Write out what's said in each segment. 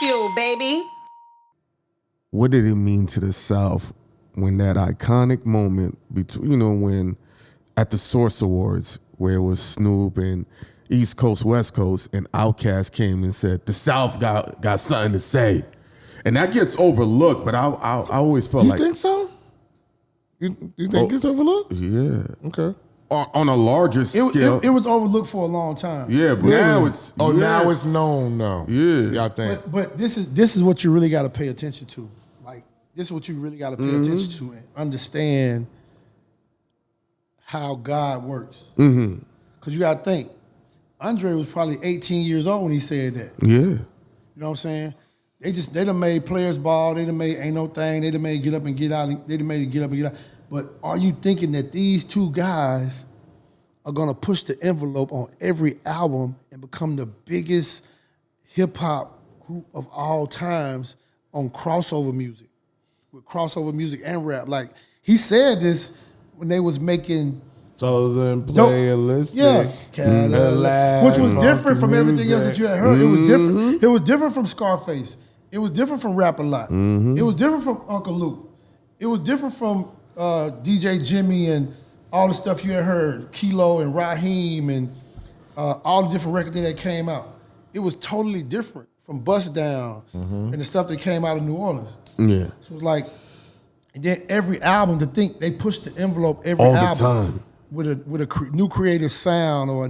Bagfuel, baby. What did it mean to the South when that iconic moment between, when at the Souce Awards where it was Snoop and East Coast, West Coast, and Outkast came and said, the South got something to say. And that gets overlooked, but I always felt like... You think so? You think it gets overlooked? Yeah. Okay. On a larger scale. It was overlooked for a long time. Yeah, but now it's... Oh, now it's known, though. Yeah. Y'all think. But this is what you really got to pay attention to. Like, this is what you really got to pay attention to and understand how God works. Because you got to think, Andre was probably 18 years old when he said that. Yeah. You know what I'm saying? They done made Players Ball, they done made Ain't No Thing, they done made Get Up and Get Out, they done made Get Up and Get Out. But are you thinking that these two guys are gonna push the envelope on every album and become the biggest hip hop group of all times on crossover music, with crossover music and rap? Like, he said this when they was making Southern playlist. Yeah. Cadillac, which was different from everything else that you had heard. It was different. It was different from Scarface. It was different from Rap A Lot. It was different from Uncle Luke. It was different from DJ Jimmy and all the stuff you had heard, Kilo and Raheem and all the different records that came out. It was totally different from Bust Down and the stuff that came out of New Orleans. Yeah. So it was like, and then every album, to think they pushed the envelope every All the album time. with a new creative sound or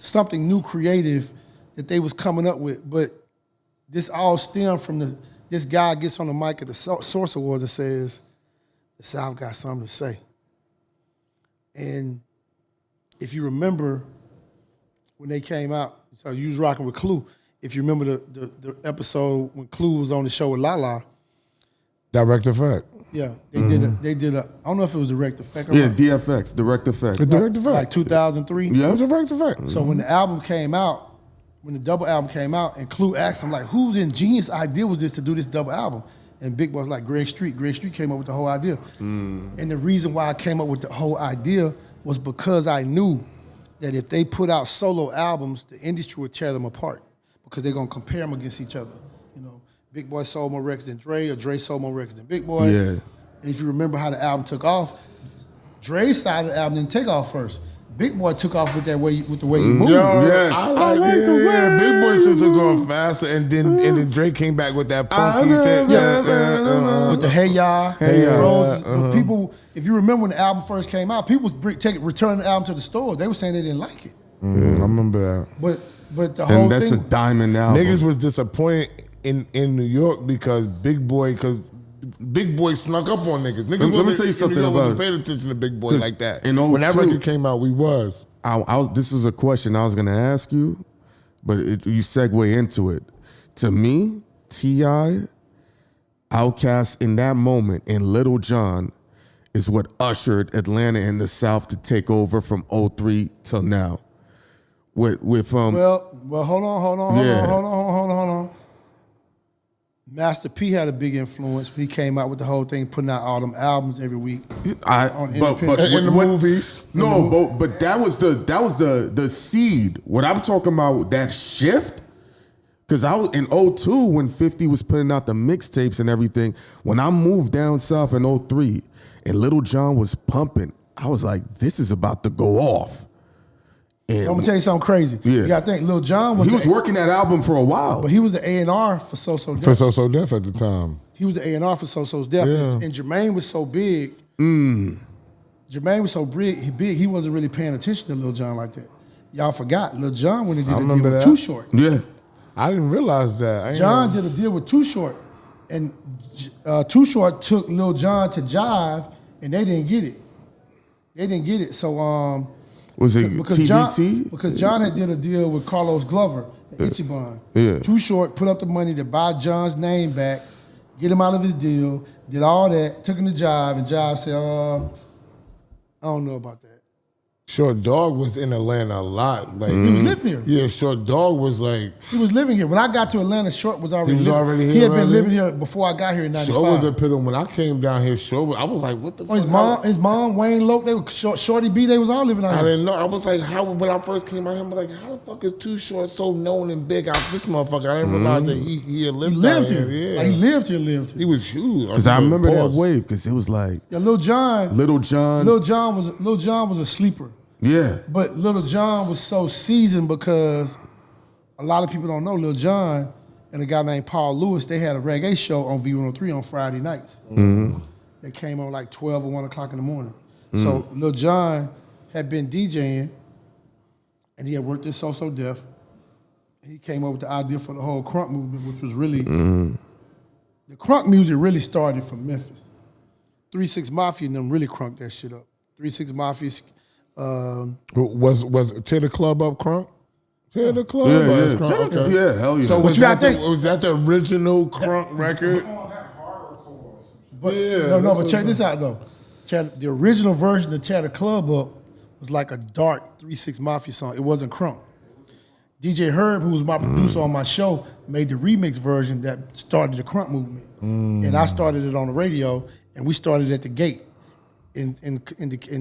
something new creative that they was coming up with. But this all stemmed from this guy gets on the mic at the Souce Awards and says, the South got something to say. And if you remember when they came out, so you was rocking with Clue. If you remember the episode when Clue was on the show with Lala. Direct Effect. Yeah, they did a, I don't know if it was Direct Effect or Yeah, not. DFX, Direct Effect. Direct Effect. Like 2003. Yeah. Direct Effect. So when the album came out, when the double album came out, and Clue asked him, like, whose ingenious idea was this to do this double album? And Big Boy was like, Greg Street. Greg Street came up with the whole idea. And the reason why I came up with the whole idea was because I knew that if they put out solo albums, the industry would tear them apart because they're going to compare them against each other. You know, Big Boy sold more records than Dre, or Dre sold more records than Big Boy. Yeah. And if you remember how the album took off, Dre's side of the album didn't take off first. Big Boy took off with the way he moved. Yes. I like the way. Big Boy since going faster, and then Drake came back with that funky shit. With the Hey Ya, Hey Ya, Roses. People, if you remember when the album first came out, people was returning the album to the store. They were saying they didn't like it. I remember that. But the whole And that's thing, a diamond album. Niggas was disappointed in New York because Big Boy snuck up on niggas. Niggas Let me tell you something about wasn't it. paying attention to Big Boy like that. in When that 02 record came out, we was. This is a question I was going to ask you, but you segue into it. To me, T.I., Outkast in that moment, and Little John is what ushered Atlanta and the South to take over from 03 till now. Well, hold on. Master P had a big influence when he came out with the whole thing, putting out all them albums every week. In the movies. No, but that was the seed. What I'm talking about, that shift, because I was in 02 when 50 was putting out the mixtapes and everything. When I moved down south in 03 and Little John was pumping, I was like, this is about to go off. And I'm gonna tell you something crazy. Yeah. You gotta think, Lil Jon was working that album for a while. but he was the A&R for So Def. For So Def at the time. He was the A&R for So Def. Yeah. And Jermaine was so big. Jermaine was so big, he wasn't really paying attention to Lil Jon like that. Y'all forgot. Lil Jon when he did a deal remember with that. Too Short. Yeah. I didn't realize that. John did a deal with Too Short. And Too Short took Lil Jon to Jive, and they didn't get it. So Was it TBT? Because John had did a deal with Carlos Glover at Ichiban. Yeah. Too Short put up the money to buy John's name back, get him out of his deal, did all that, took him to Jive, and Jive said, I don't know about that. Short Dog was in Atlanta a lot. Like He was living here. Yeah, Short Dog was like. He was living here. When I got to Atlanta, Short was already. He was already here. He had been already? living here before I got here in '95. Short was a pit when I came down here. Short, I was like, what the fuck? His mom, Wayne Loke, they were Shorty B. They was all living out I here. didn't know. I was like, how when I first came out here, I was like, how the fuck is Too Short so known and big out this motherfucker? I didn't realize that he had lived, He lived down here. Yeah, Like, he lived here. He was huge. Because I remember that wave, because it was like Yeah, Lil Jon. Little John. Lil Jon was a sleeper. Yeah. But Lil Jon was so seasoned because a lot of people don't know Lil Jon and a guy named Paul Lewis, they had a reggae show on V103 on Friday nights. They came on like 12 or 1 o'clock in the morning. So Lil Jon had been DJing and he had worked at So Def. He came up with the idea for the whole crunk movement, which was really, the crunk music really started from Memphis. 3 6 Mafia and them really crunked that shit up. 3 6 Mafia. Was Tear the Club Up crunk? Tear the Club Yeah, Up. yeah. Crunk, okay. Yeah, hell yeah. So But was you gotta that, think- was that the original crunk record? But Yeah, no, but that's check what- this out though. The original version of Tear the Club Up was like a dark 3 6 Mafia song. It wasn't crunk. DJ Herb, who was my producer on my show, made the remix version that started the crunk movement. And I started it on the radio, and we started at the gate in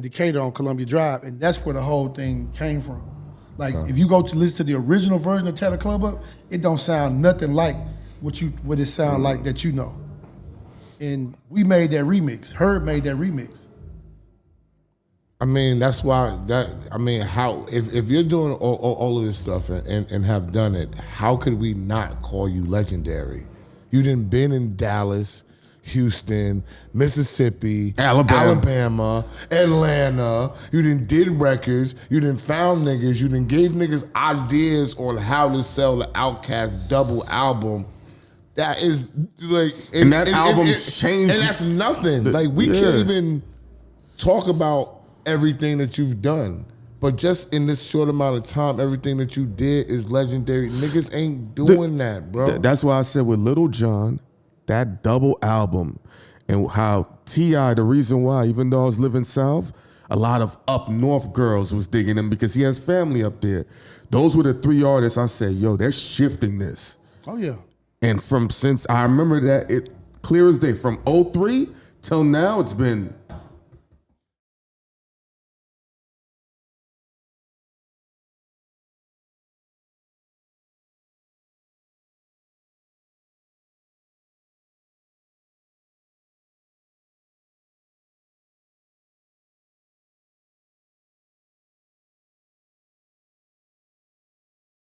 Decatur on Columbia Drive, and that's where the whole thing came from. Like, if you go to listen to the original version of Tear the Club Up, it don't sound nothing like what it sound like that you know. And we made that remix. Herb made that remix. I mean, that's why how if you're doing all of this stuff and have done it, how could we not call you legendary? You done been in Dallas, Houston, Mississippi, Alabama, Atlanta. You done did records. You done found niggas. You done gave niggas ideas on how to sell the Outkast double album. That is like, And that album changed. and that's nothing. Like we can't even talk about everything that you've done. But just in this short amount of time, everything that you did is legendary. Niggas ain't doing that, bro. That's why I said with Little John, that double album, and how T.I., the reason why, even though I was living south, a lot of up north girls was digging him because he has family up there. Those were the 3 artists I said, yo, they're shifting this. Oh yeah. And since I remember that, it clear as day, from 03 till now, it's been